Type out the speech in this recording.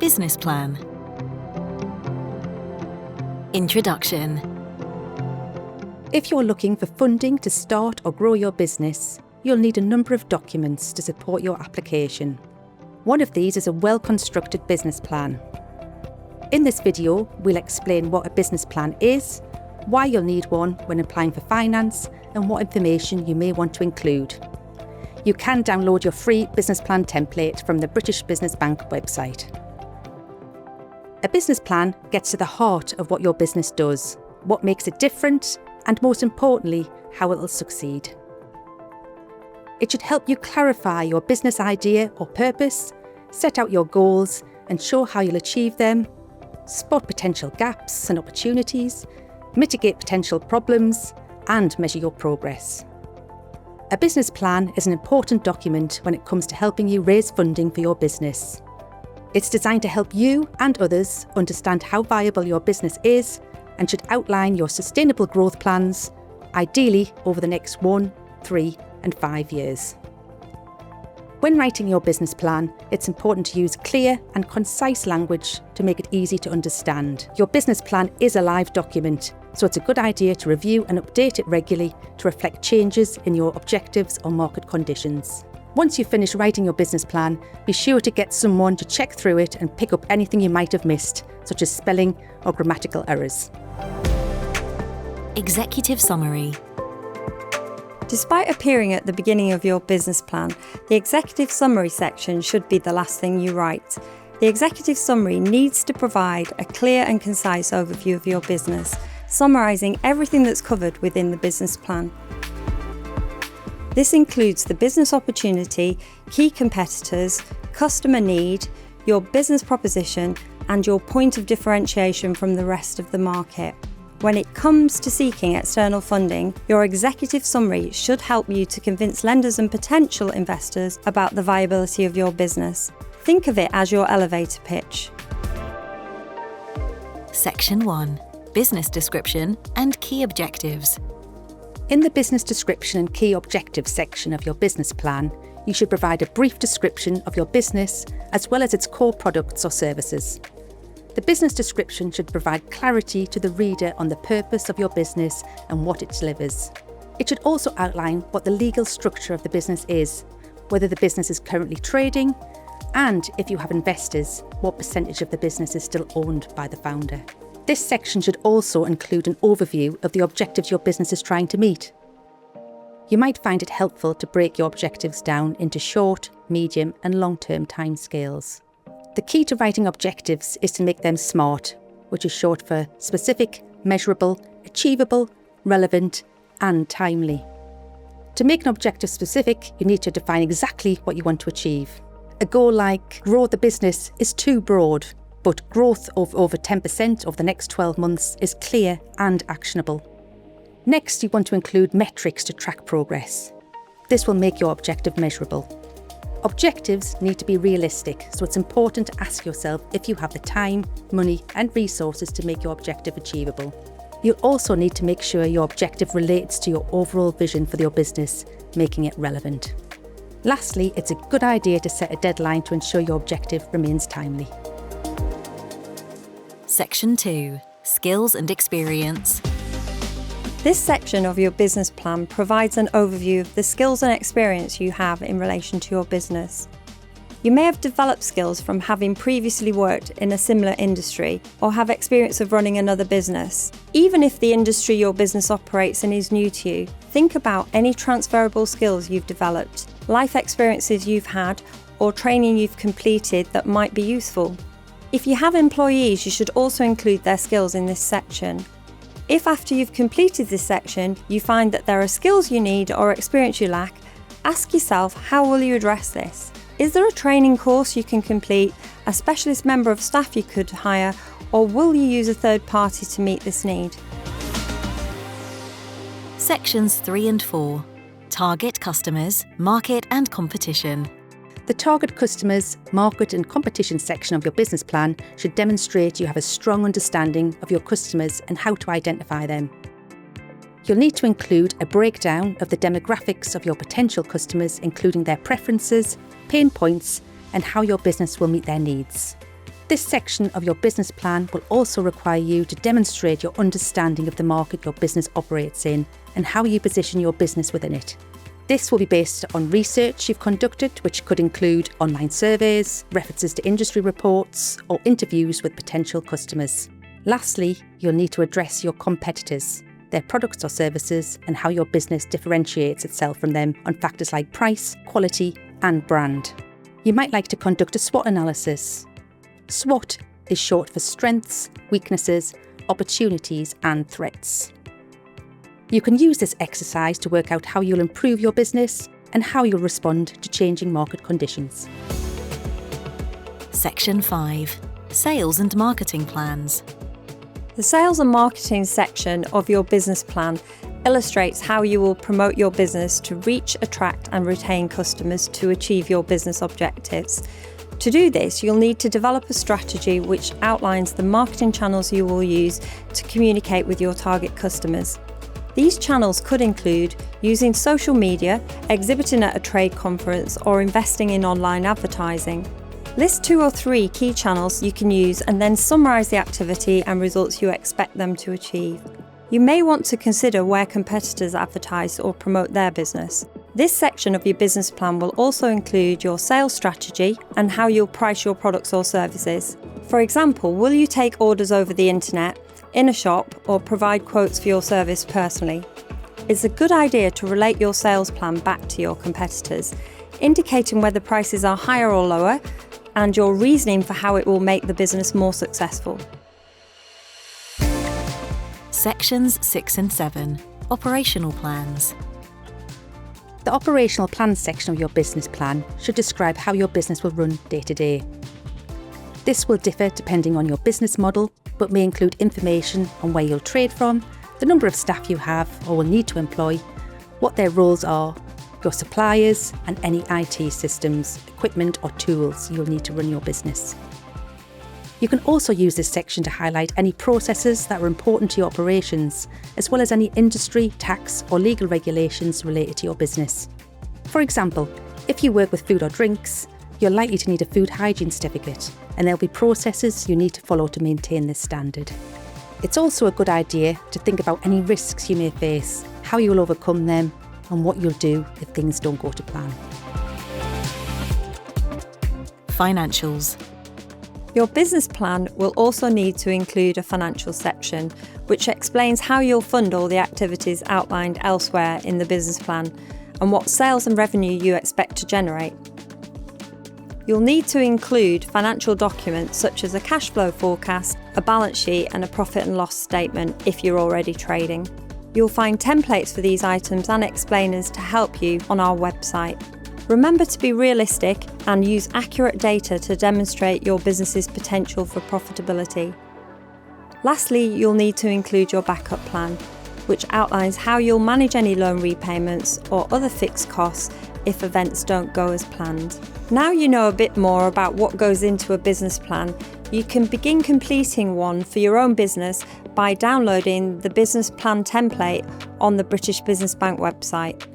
Business Plan. Introduction. If you're looking for funding to start or grow your business, you'll need a number of documents to support your application. One of these is a well-constructed business plan. In this video, we'll explain what a business plan is, why you'll need one when applying for finance, and what information you may want to include. You can download your free business plan template from the British Business Bank website. A business plan gets to the heart of what your business does, what makes it different, and most importantly, how it will succeed. It should help you clarify your business idea or purpose, set out your goals and show how you'll achieve them, spot potential gaps and opportunities, mitigate potential problems, and measure your progress. A business plan is an important document when it comes to helping you raise funding for your business. It's designed to help you and others understand how viable your business is and should outline your sustainable growth plans, ideally over the next 1, 3, and 5 years. When writing your business plan, it's important to use clear and concise language to make it easy to understand. Your business plan is a live document, so it's a good idea to review and update it regularly to reflect changes in your objectives or market conditions. Once you finish writing your business plan, be sure to get someone to check through it and pick up anything you might have missed, such as spelling or grammatical errors. Executive Summary. Despite appearing at the beginning of your business plan, the executive summary section should be the last thing you write. The executive summary needs to provide a clear and concise overview of your business, summarising everything that's covered within the business plan. This includes the business opportunity, key competitors, customer need, your business proposition, and your point of differentiation from the rest of the market. When it comes to seeking external funding, your executive summary should help you to convince lenders and potential investors about the viability of your business. Think of it as your elevator pitch. Section 1. Business Description and Key Objectives. In the business description and key objectives section of your business plan, you should provide a brief description of your business as well as its core products or services. The business description should provide clarity to the reader on the purpose of your business and what it delivers. It should also outline what the legal structure of the business is, whether the business is currently trading, and if you have investors, what percentage of the business is still owned by the founder. This section should also include an overview of the objectives your business is trying to meet. You might find it helpful to break your objectives down into short, medium, and long-term timescales. The key to writing objectives is to make them SMART, which is short for specific, measurable, achievable, relevant, and timely. To make an objective specific, you need to define exactly what you want to achieve. A goal like grow the business is too broad, but growth of over 10% over the next 12 months is clear and actionable. Next, you want to include metrics to track progress. This will make your objective measurable. Objectives need to be realistic, so it's important to ask yourself if you have the time, money, and resources to make your objective achievable. You'll also need to make sure your objective relates to your overall vision for your business, making it relevant. Lastly, it's a good idea to set a deadline to ensure your objective remains timely. Section 2. Skills and Experience. This section of your business plan provides an overview of the skills and experience you have in relation to your business. You may have developed skills from having previously worked in a similar industry or have experience of running another business. Even if the industry your business operates in is new to you, think about any transferable skills you've developed, life experiences you've had, or training you've completed that might be useful. If you have employees, you should also include their skills in this section. If after you've completed this section, you find that there are skills you need or experience you lack, ask yourself, how will you address this? Is there a training course you can complete, a specialist member of staff you could hire, or will you use a third party to meet this need? Sections 3 and 4. Target customers, market and competition. The target customers, market and competition section of your business plan should demonstrate you have a strong understanding of your customers and how to identify them. You'll need to include a breakdown of the demographics of your potential customers, including their preferences, pain points, and how your business will meet their needs. This section of your business plan will also require you to demonstrate your understanding of the market your business operates in and how you position your business within it. This will be based on research you've conducted, which could include online surveys, references to industry reports, or interviews with potential customers. Lastly, you'll need to address your competitors, their products or services, and how your business differentiates itself from them on factors like price, quality, and brand. You might like to conduct a SWOT analysis. SWOT is short for strengths, weaknesses, opportunities, and threats. You can use this exercise to work out how you'll improve your business and how you'll respond to changing market conditions. Section 5. Sales and marketing plans. The sales and marketing section of your business plan illustrates how you will promote your business to reach, attract, and retain customers to achieve your business objectives. To do this, you'll need to develop a strategy which outlines the marketing channels you will use to communicate with your target customers. These channels could include using social media, exhibiting at a trade conference, or investing in online advertising. List 2 or 3 key channels you can use and then summarise the activity and results you expect them to achieve. You may want to consider where competitors advertise or promote their business. This section of your business plan will also include your sales strategy and how you'll price your products or services. For example, will you take orders over the internet, in a shop, or provide quotes for your service personally? It's a good idea to relate your sales plan back to your competitors, indicating whether prices are higher or lower, and your reasoning for how it will make the business more successful. Sections 6 and 7. Operational plans. The operational plans section of your business plan should describe how your business will run day to day. This will differ depending on your business model, but may include information on where you'll trade from, the number of staff you have or will need to employ, what their roles are, your suppliers, and any IT systems, equipment or tools you'll need to run your business. You can also use this section to highlight any processes that are important to your operations, as well as any industry, tax or legal regulations related to your business. For example, if you work with food or drinks, you're likely to need a food hygiene certificate, and there'll be processes you need to follow to maintain this standard. It's also a good idea to think about any risks you may face, how you'll overcome them, and what you'll do if things don't go to plan. Financials. Your business plan will also need to include a financial section, which explains how you'll fund all the activities outlined elsewhere in the business plan and what sales and revenue you expect to generate. You'll need to include financial documents such as a cash flow forecast, a balance sheet, and a profit and loss statement if you're already trading. You'll find templates for these items and explainers to help you on our website. Remember to be realistic and use accurate data to demonstrate your business's potential for profitability. Lastly, you'll need to include your backup plan, which outlines how you'll manage any loan repayments or other fixed costs if events don't go as planned. Now you know a bit more about what goes into a business plan, you can begin completing one for your own business by downloading the business plan template on the British Business Bank website.